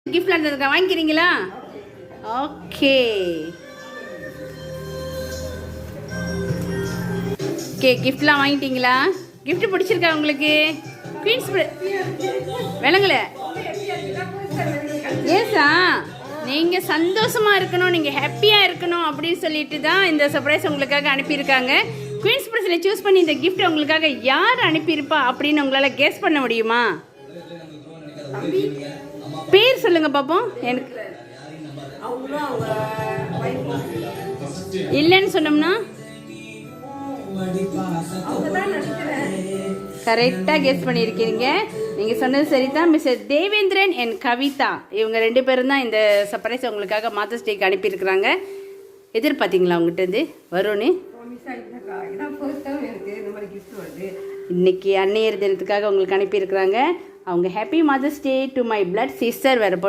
கிஃப்ட்ல இருந்ததுக்கா வாங்கிக்கிறீங்களா? Okay okay, கிஃப்ட்லாம் வாங்கிட்டீங்களா? Gift பிடிச்சிருக்கா உங்களுக்கு? குயின்ஸ் விளங்கல? ஏசா நீங்கள் சந்தோஷமாக இருக்கணும், நீங்கள் ஹாப்பியாக இருக்கணும் அப்படின்னு சொல்லிட்டு தான் இந்த சர்ப்ரைஸ் உங்களுக்காக அனுப்பியிருக்காங்க. குயின்ஸ் பிரஸில் சூஸ் பண்ணி இந்த கிஃப்ட் உங்களுக்காக யார் அனுப்பியிருப்பா அப்படின்னு உங்களால் கெஸ் பண்ண முடியுமா? பேர் சொல்லுங்க பார்ப்போம். எனக்கு இல்லைன்னு சொன்னோம்னா கரெக்டாக கெஸ் பண்ணியிருக்கீங்க. நீங்கள் சொன்னது சரி தான். மிஸ்டர் தேவேந்திரன் அண்ட் கவிதா இவங்க 2 பேரும் தான் இந்த சர்ப்ரைஸ் உங்களுக்காக மதர்ஸ் டேக்கு அனுப்பியிருக்கிறாங்க. எதிர்பார்த்தீங்களா அவங்ககிட்ட வரும்னு? இன்னைக்கு அன்னையர் தினத்துக்காக உங்களுக்கு அனுப்பியிருக்கிறாங்க. அவங்க happy mother's day to my blood sister வேறு போட்டு